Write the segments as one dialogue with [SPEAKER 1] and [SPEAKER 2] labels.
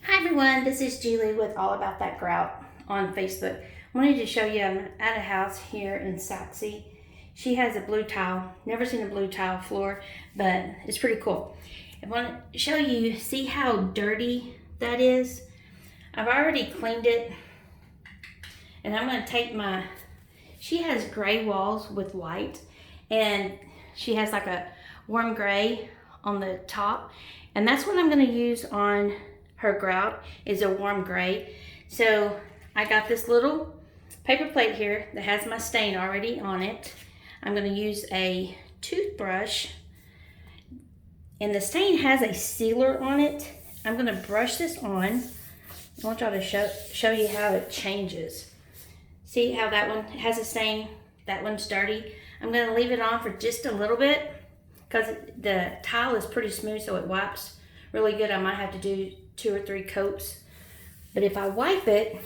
[SPEAKER 1] Hi everyone, this is Julie with All About That Grout on Facebook. I wanted to show you, I'm at a house here in Saxy. She has a blue tile, never seen a blue tile floor, but it's pretty cool. I want to show you, see how dirty that is? I've already cleaned it, and I'm going to take she has gray walls with white, and she has like a warm gray on the top, and that's what I'm going to use on her grout, is a warm gray. So I got this little paper plate here that has my stain already on it. I'm going to use a toothbrush, and the stain has a sealer on it. I'm going to brush this on. I want y'all to show you how it changes. See how that one has a stain? That one's dirty. I'm going to leave it on for just a little bit because the tile is pretty smooth, so it wipes really good. I might have to do 2 or 3 coats. But if I wipe it,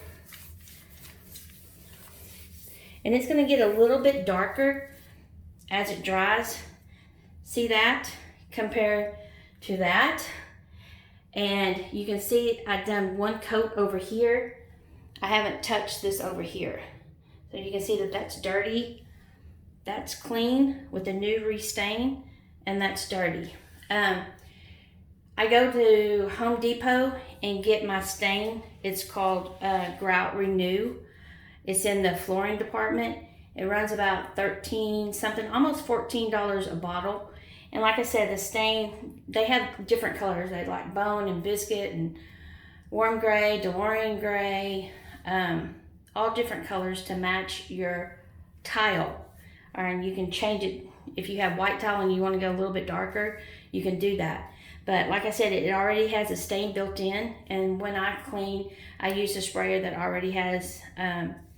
[SPEAKER 1] and it's going to get a little bit darker as it dries. See that? Compared to that. And you can see I've done 1 coat over here. I haven't touched this over here. So you can see that that's dirty. That's clean with a new restain, and that's dirty. I go to Home Depot and get my stain. It's called Grout Renew. It's in the flooring department. It runs about $13 something, almost $14 a bottle. And like I said, the stain, they have different colors. They like bone and biscuit and warm gray, DeLorean gray, all different colors to match your tile. And you can change it. If you have white tile and you want to go a little bit darker, you can do that. But like I said, it already has a stain built in. And when I clean, I use a sprayer that already has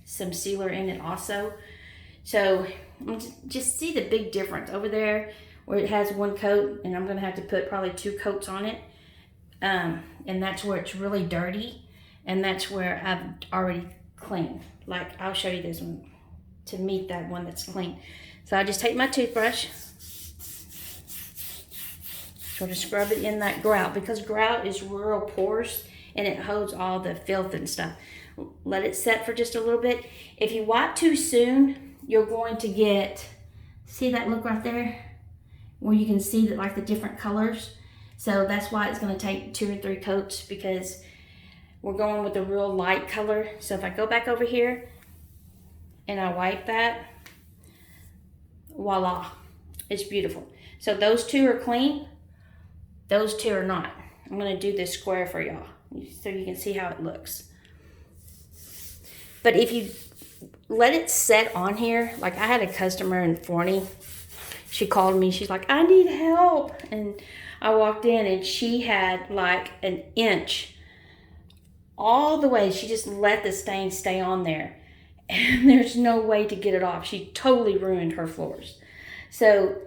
[SPEAKER 1] some sealer in it also. So just see the big difference over there where it has 1 coat, and I'm going to have to put probably 2 coats on it. And that's where it's really dirty, and that's where I've already cleaned. Like, I'll show you this one to meet that one that's clean. So I just take my toothbrush, sort of scrub it in that grout, because grout is real porous and it holds all the filth and stuff. Let it set for just a little bit. If you wipe too soon, you're going to get, see that look right there? Where you can see that, like, the different colors. So that's why it's going to take 2 or 3 coats, because we're going with a real light color. So if I go back over here and I wipe that, voila, it's beautiful. So those 2 are clean, those 2 are not. I'm going to do this square for y'all so you can see how it looks. But if you let it set on here, like I had a customer in Forney, she called me, she's like, I need help. And I walked in and she had like an inch all the way. She just let the stain stay on there. And there's no way to get it off. She totally ruined her floors. So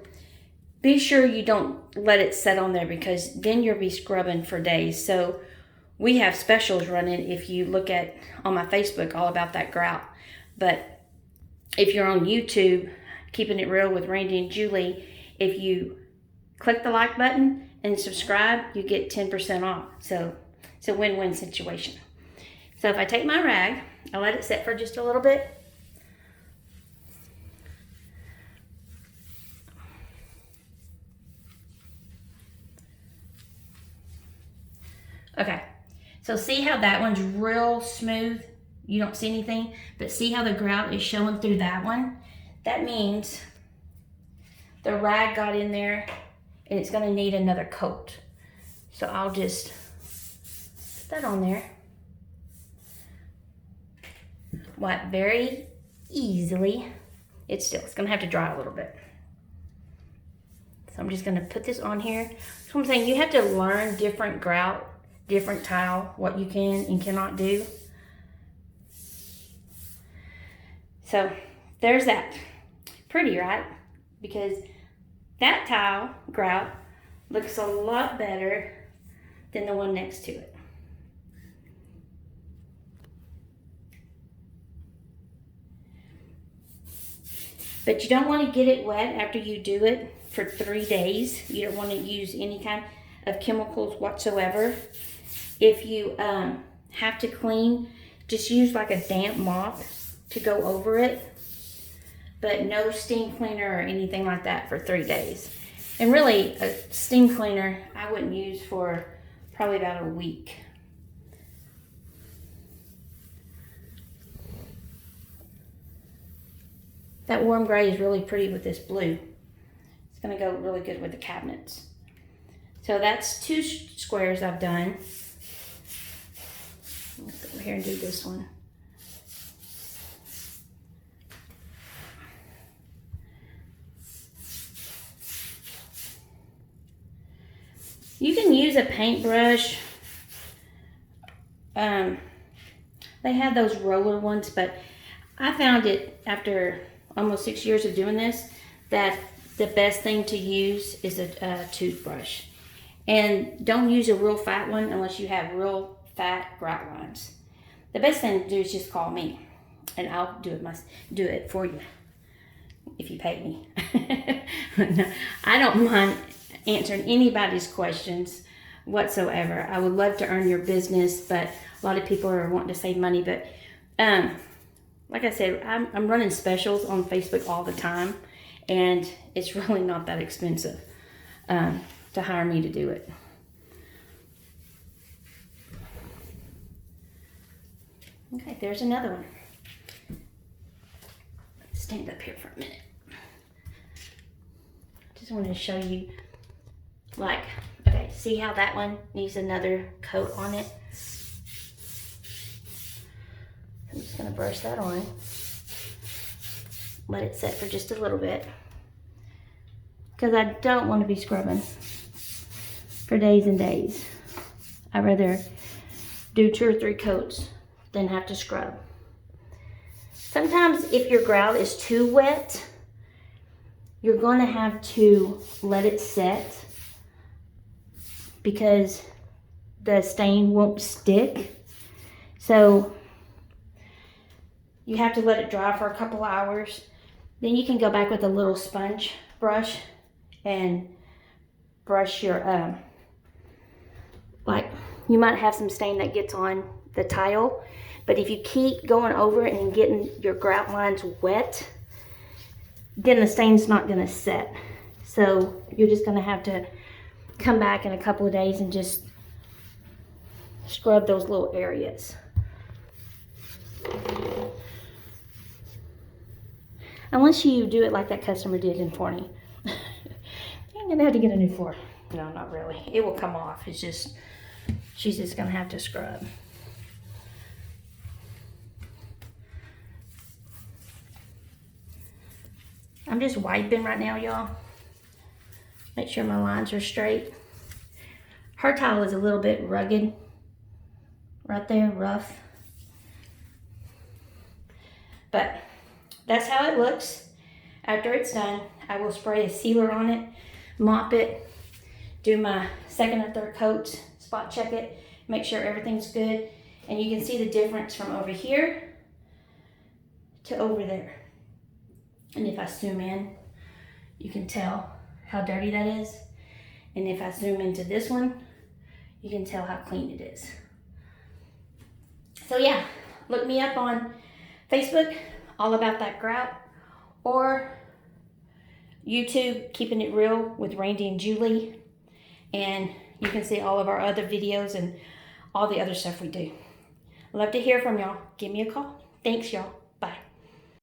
[SPEAKER 1] be sure you don't let it set on there, because then you'll be scrubbing for days. So we have specials running if you look at on my Facebook, All About That Grout. But if you're on YouTube, Keeping It Real with Randy and Julie, if you click the like button and subscribe, you get 10% off. So it's a win-win situation. So if I take my rag, I let it set for just a little bit. Okay, so see how that one's real smooth? You don't see anything, but see how the grout is showing through that one? That means the rag got in there and it's gonna need another coat. So I'll just put that on there. Wipe very easily. It's gonna have to dry a little bit. So I'm just gonna put this on here. So I'm saying you have to learn different grout, different tile, what you can and cannot do. So there's that. Pretty, right? Because that tile grout looks a lot better than the one next to it. But you don't want to get it wet after you do it for 3 days. You don't want to use any kind of chemicals whatsoever. if you have to clean, just use like a damp mop to go over it, but no steam cleaner or anything like that for 3 days. And really, a steam cleaner I wouldn't use for probably about a week. That warm gray is really pretty with this blue. It's gonna go really good with the cabinets. So that's 2 squares I've done. Let's go over here and do this one. You can use a paintbrush. They have those roller ones, but I found it after almost 6 years of doing this that the best thing to use is a toothbrush. And don't use a real fat one unless you have real fat grout lines. The best thing to do is just call me, and I'll do it for you if you pay me. No, I don't mind answering anybody's questions whatsoever. I would love to earn your business, but a lot of people are wanting to save money. But like I said, I'm running specials on Facebook all the time, and it's really not that expensive to hire me to do it. Okay, there's another one. Stand up here for a minute. Just wanted to show you, like, okay, see how that one needs another coat on it? I'm just gonna brush that on. Let it set for just a little bit, because I don't want to be scrubbing for days and days. I'd rather do 2 or 3 coats than have to scrub. Sometimes if your grout is too wet, you're going to have to let it set because the stain won't stick. So you have to let it dry for a couple hours. Then you can go back with a little sponge brush and brush your, like, you might have some stain that gets on the tile, but if you keep going over it and getting your grout lines wet, then the stain's not gonna set. So you're just gonna have to come back in a couple of days and just scrub those little areas. Unless you do it like that customer did in Forney. You're gonna have to get a new floor. No, not really. It will come off. It's just, she's just gonna have to scrub. I'm just wiping right now, y'all. Make sure my lines are straight. Her tile is a little bit rugged. Right there, rough. But that's how it looks after it's done. I will spray a sealer on it, mop it, do my 2nd or 3rd coats, spot check it, make sure everything's good. And you can see the difference from over here to over there. And if I zoom in, you can tell how dirty that is. And if I zoom into this one, you can tell how clean it is. So yeah, look me up on Facebook, all about that grout, or YouTube, Keeping It Real with Randy and Julie. And you can see all of our other videos and all the other stuff we do. Love to hear from y'all. Give me a call. Thanks, y'all.